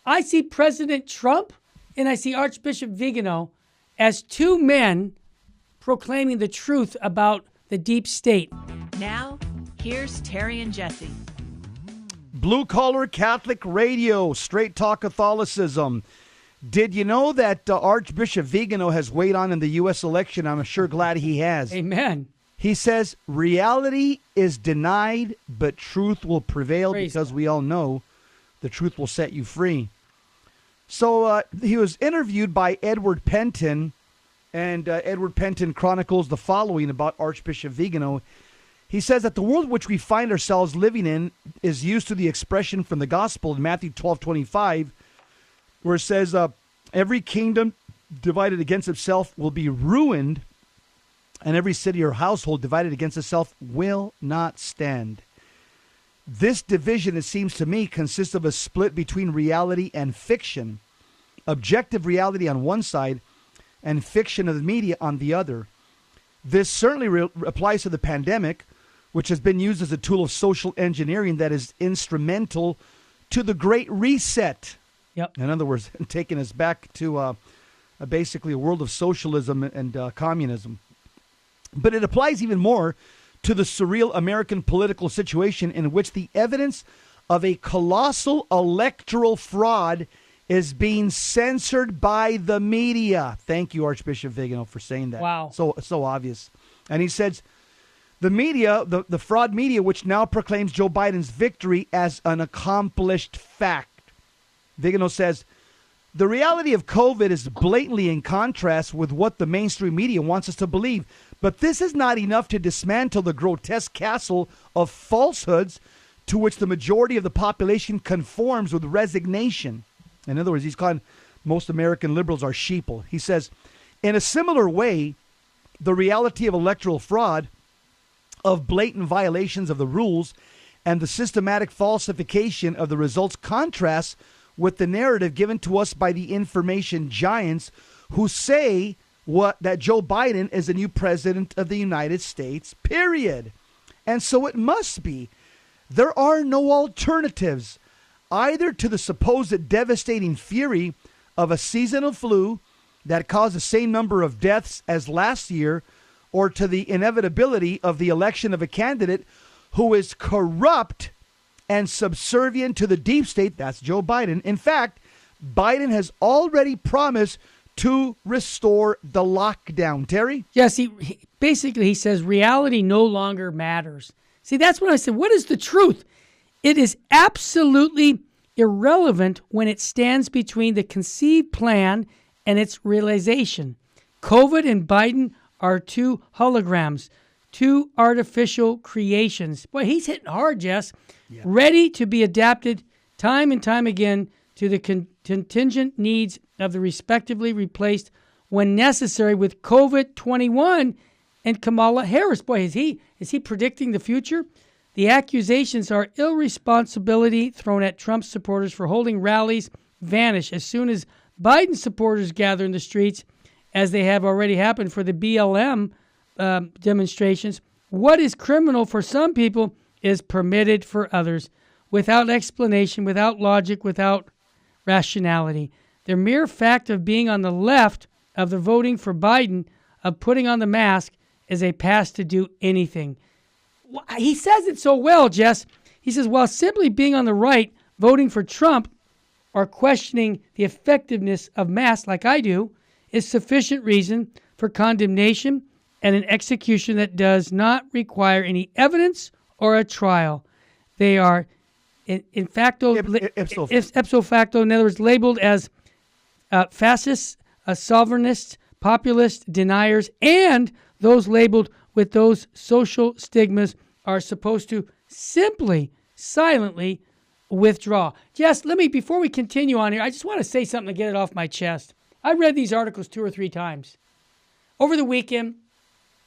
I see President Trump and I see Archbishop Vigano as two men proclaiming the truth about the deep state. Now, here's Terry and Jesse. Blue Collar Catholic Radio, Straight Talk Catholicism. Did you know that Archbishop Vigano has weighed on in the U.S. election? I'm sure glad he has. Amen. He says reality is denied, but truth will prevail. Praise because God. we all know the truth will set you free. So he was interviewed by Edward Penton, and Edward Penton chronicles the following about Archbishop Vigano. He says that the world which we find ourselves living in is used to the expression from the gospel in Matthew 12:25, where it says, every kingdom divided against itself will be ruined, and every city or household divided against itself will not stand. This division, it seems to me, consists of a split between reality and fiction, objective reality on one side and fiction of the media on the other. This certainly applies to the pandemic, which has been used as a tool of social engineering that is instrumental to the Great Reset. Yep. In other words, taking us back to basically a world of socialism and communism. But it applies even more to the surreal American political situation in which the evidence of a colossal electoral fraud is being censored by the media. Thank you, Archbishop Vigano, for saying that. Wow. So obvious. And he says, the media, the fraud media, which now proclaims Joe Biden's victory as an accomplished fact. Vigano says, the reality of COVID is blatantly in contrast with what the mainstream media wants us to believe. But this is not enough to dismantle the grotesque castle of falsehoods to which the majority of the population conforms with resignation. In other words, he's calling most American liberals are sheeple. He says, in a similar way, the reality of electoral fraud, of blatant violations of the rules, and the systematic falsification of the results contrasts with the narrative given to us by the information giants who say that Joe Biden is the new president of the United States, period. And so it must be. There are no alternatives, either to the supposed devastating fury of a seasonal flu that caused the same number of deaths as last year, or to the inevitability of the election of a candidate who is corrupt and subservient to the deep state. That's Joe Biden. In fact, Biden has already promised to restore the lockdown. Terry? Yes, he says reality no longer matters. See, that's what I said. What is the truth? It is absolutely irrelevant when it stands between the conceived plan and its realization. COVID and Biden are two holograms, two artificial creations. Boy, he's hitting hard, Jess. Yeah. Ready to be adapted time and time again to the contingent needs of the respectively replaced when necessary with COVID-21 and Kamala Harris. Boy, is he predicting the future? The accusations are irresponsibility thrown at Trump supporters for holding rallies vanish as soon as Biden supporters gather in the streets, as they have already happened for the BLM demonstrations. What is criminal for some people is permitted for others, without explanation, without logic, without rationality. The mere fact of being on the left of the voting for Biden, of putting on the mask, is a pass to do anything. He says it so well, Jess. He says, while simply being on the right, voting for Trump, or questioning the effectiveness of masks like I do, is sufficient reason for condemnation and an execution that does not require any evidence or a trial. They are, ipso facto, in other words, labeled as fascists, sovereignists, populist deniers, and those labeled with those social stigmas are supposed to simply, silently withdraw. Jess, before we continue on here, I just want to say something to get it off my chest. I read these articles 2 or 3 times. Over the weekend,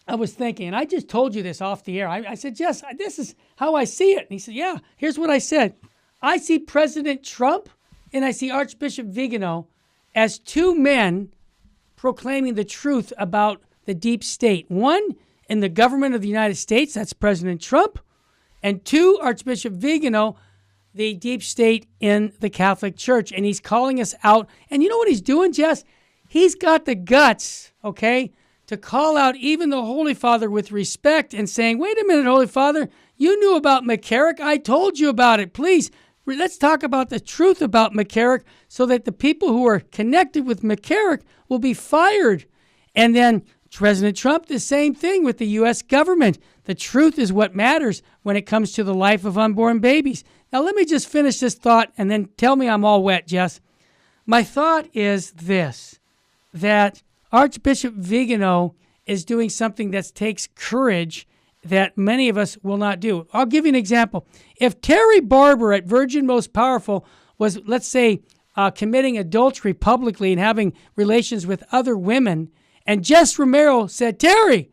I was thinking, and I just told you this off the air. I said, Jess, this is how I see it. And he said, yeah, here's what I said. I see President Trump and I see Archbishop Vigano as two men proclaiming the truth about the deep state. One, in the government of the United States, that's President Trump. And two, Archbishop Vigano the deep state in the Catholic Church, and he's calling us out. And you know what he's doing, Jess? He's got the guts, okay, to call out even the Holy Father with respect and saying, wait a minute, Holy Father, you knew about McCarrick. I told you about it. Please, let's talk about the truth about McCarrick so that the people who are connected with McCarrick will be fired. And then President Trump, the same thing with the U.S. government. The truth is what matters when it comes to the life of unborn babies. Now, let me just finish this thought and then tell me I'm all wet, Jess. My thought is this, that Archbishop Vigano is doing something that takes courage that many of us will not do. I'll give you an example. If Terry Barber at Virgin Most Powerful was, let's say, committing adultery publicly and having relations with other women, and Jess Romero said, Terry,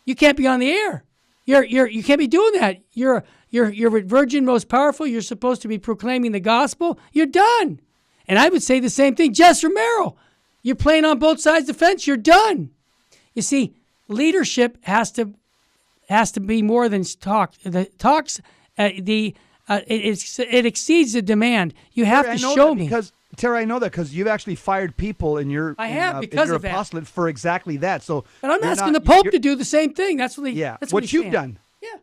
you can't be on the air. You can't be doing that. You're at Virgin Most Powerful. You're supposed to be proclaiming the gospel. You're done. And I would say the same thing. Jess Romero, you're playing on both sides of the fence. You're done. You see, leadership has to be more than talk. The talks, it exceeds the demand. You have to show me. Because Terry, I know that because you've actually fired people in your apostolate for exactly that. So, but I'm asking the Pope to do the same thing. That's what what you've done. Yeah,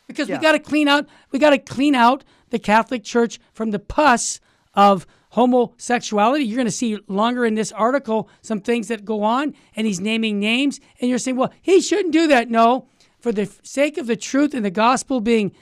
because we got to clean out. We got to clean out the Catholic Church from the pus of homosexuality. You're going to see longer in this article some things that go on, and he's naming names, and you're saying, well, he shouldn't do that. No, for the sake of the truth and the gospel being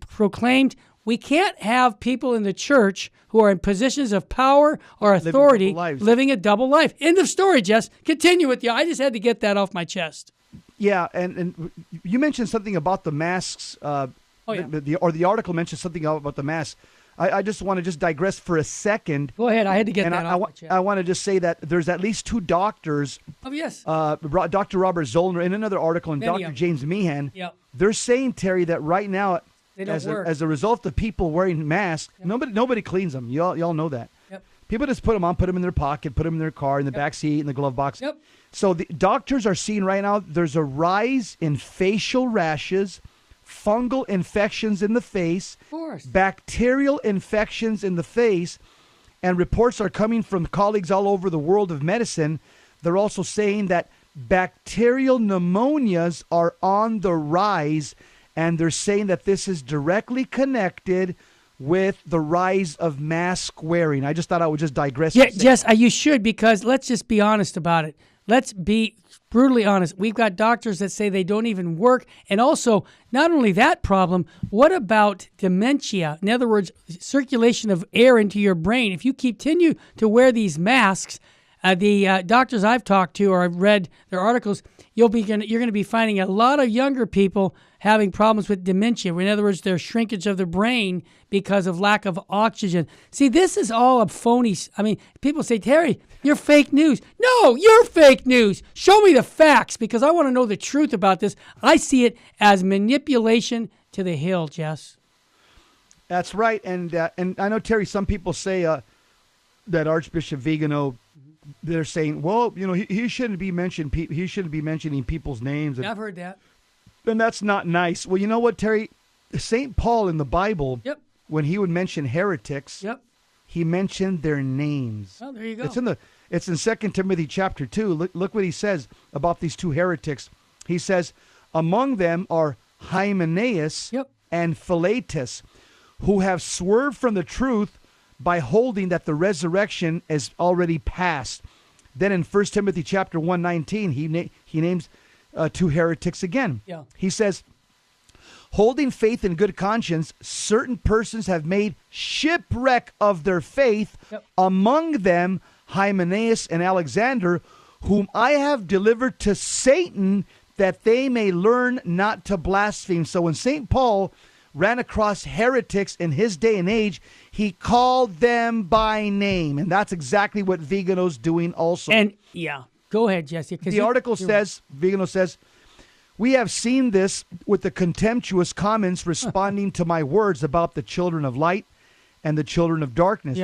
proclaimed, we can't have people in the church who are in positions of power or authority living a double life. End of story, Jess. Continue with you. I just had to get that off my chest. Yeah, and you mentioned something about the masks. The article mentioned something about the masks. I just want to digress for a second. Go ahead. I had to get that off my chest. I want to just say that there's at least two doctors. Oh, yes. Dr. Robert Zollner in another article and Dr. James Meehan. Yep. They're saying, Terry, that right now, as a result of people wearing masks, nobody cleans them. Y'all know that. Yep. People just put them on, put them in their pocket, put them in their car, in the back seat, in the glove box. Yep. So the doctors are seeing right now there's a rise in facial rashes, fungal infections in the face, bacterial infections in the face, and reports are coming from colleagues all over the world of medicine. They're also saying that bacterial pneumonias are on the rise, and they're saying that this is directly connected with the rise of mask wearing. I just thought I would just digress. Yeah, Jess, you should, because let's just be honest about it. Let's be brutally honest. We've got doctors that say they don't even work. And also, not only that problem, what about dementia? In other words, circulation of air into your brain. If you continue to wear these masks, the doctors I've talked to or I've read their articles, you're going to be finding a lot of younger people having problems with dementia. In other words, there's shrinkage of the brain because of lack of oxygen. See, this is all a phony. I mean, people say, Terry, you're fake news. No, you're fake news. Show me the facts because I want to know the truth about this. I see it as manipulation to the hill, Jess. That's right. And I know, Terry, some people say that Archbishop Vigano, they're saying, well, he shouldn't be mentioning people's names. I've heard that. And that's not nice. Well, you know what, Terry? St. Paul in the Bible, when he would mention heretics, he mentioned their names. Oh, there you go. It's in 2 Timothy chapter 2. Look what he says about these two heretics. He says, among them are Hymenaeus and Philetus, who have swerved from the truth by holding that the resurrection is already past. Then in 1 Timothy chapter 1:19, he names two heretics again. Yeah. He says, holding faith and good conscience, certain persons have made shipwreck of their faith, among them Hymenaeus and Alexander, whom I have delivered to Satan, that they may learn not to blaspheme. So when St. Paul ran across heretics in his day and age, he called them by name. And that's exactly what Vigano's doing also. And go ahead, Jesse. The article says, Vigano says, we have seen this with the contemptuous comments responding to my words about the children of light and the children of darkness,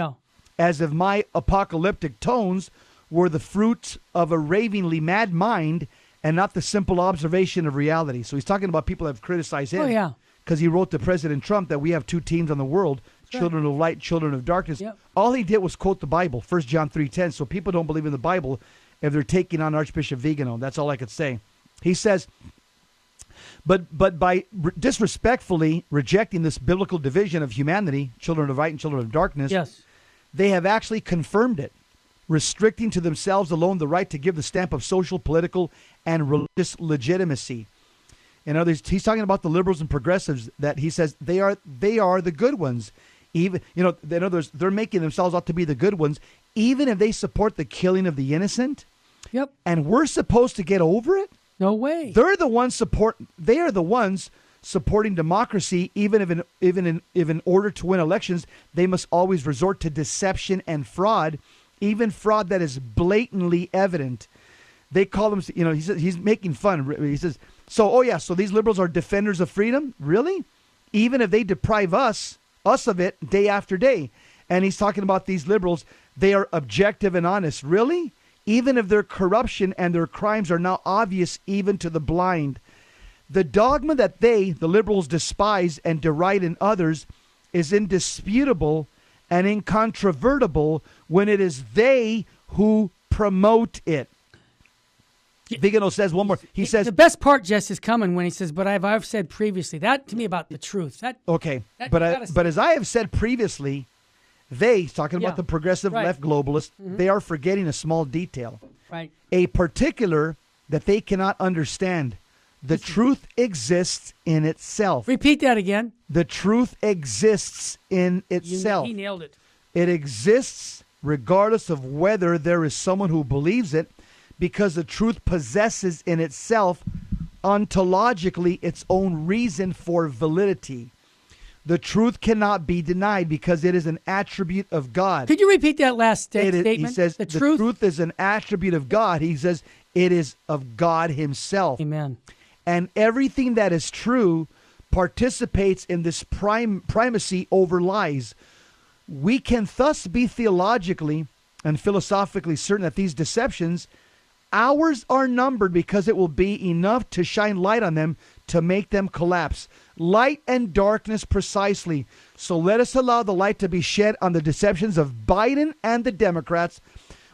as if my apocalyptic tones were the fruit of a ravingly mad mind and not the simple observation of reality. So he's talking about people that have criticized him. Oh, yeah. Because he wrote to President Trump that we have two teams on the world, children of light, children of darkness. Yep. All he did was quote the Bible, 1 John 3:10. So people don't believe in the Bible if they're taking on Archbishop Vigano. That's all I could say. He says, but by disrespectfully rejecting this biblical division of humanity, children of light and children of darkness, Yes. they have actually confirmed it, restricting to themselves alone the right to give the stamp of social, political, and religious legitimacy. In other words, he's talking about the liberals and progressives that he says they are the good ones. Even, in other words, they're making themselves out to be the good ones, even if they support the killing of the innocent. Yep. And we're supposed to get over it. No way. They are the ones supporting democracy, even if in order to win elections, they must always resort to deception and fraud, even fraud that is blatantly evident. They call them, he says, he's making fun. He says, so these liberals are defenders of freedom? Really? Even if they deprive us of it day after day. And he's talking about these liberals, they are objective and honest. Really? Even if their corruption and their crimes are now obvious even to the blind. The dogma that the liberals, despise and deride in others is indisputable and incontrovertible when it is they who promote it. Vigano says one more. He says the best part, Jess, is coming when he says, "But I've said previously." That to me about the truth. But as I have said previously, he's talking about the progressive left globalists. They are forgetting a small detail, right? A particular that they cannot understand. The truth exists in itself. Repeat that again. The truth exists in itself. He nailed it. It exists regardless of whether there is someone who believes it, because the truth possesses in itself ontologically its own reason for validity. The truth cannot be denied because it is an attribute of God. Could you repeat that last statement? He says the truth is an attribute of God. He says it is of God himself. Amen. And everything that is true participates in this primacy over lies. We can thus be theologically and philosophically certain that these deceptions, hours are numbered, because it will be enough to shine light on them to make them collapse. Light and darkness precisely. So let us allow the light to be shed on the deceptions of Biden and the Democrats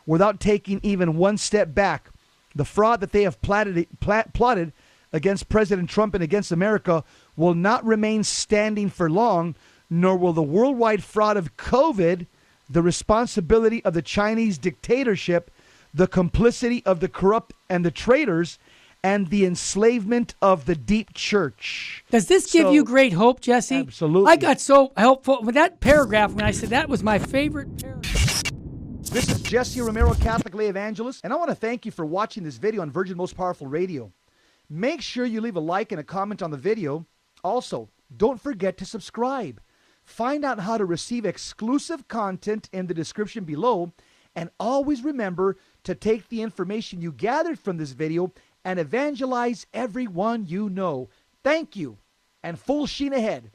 without taking even one step back. The fraud that they have plotted against President Trump and against America will not remain standing for long, nor will the worldwide fraud of COVID, the responsibility of the Chinese dictatorship, the complicity of the corrupt and the traitors, and the enslavement of the deep church. Does this give you great hope, Jesse? Absolutely. I got so helpful with that paragraph when I said that was my favorite paragraph. This is Jesse Romero, Catholic Lay Evangelist, and I want to thank you for watching this video on Virgin Most Powerful Radio. Make sure you leave a like and a comment on the video. Also, don't forget to subscribe. Find out how to receive exclusive content in the description below, and always remember to take the information you gathered from this video and evangelize everyone you know. Thank you, and full sheen ahead.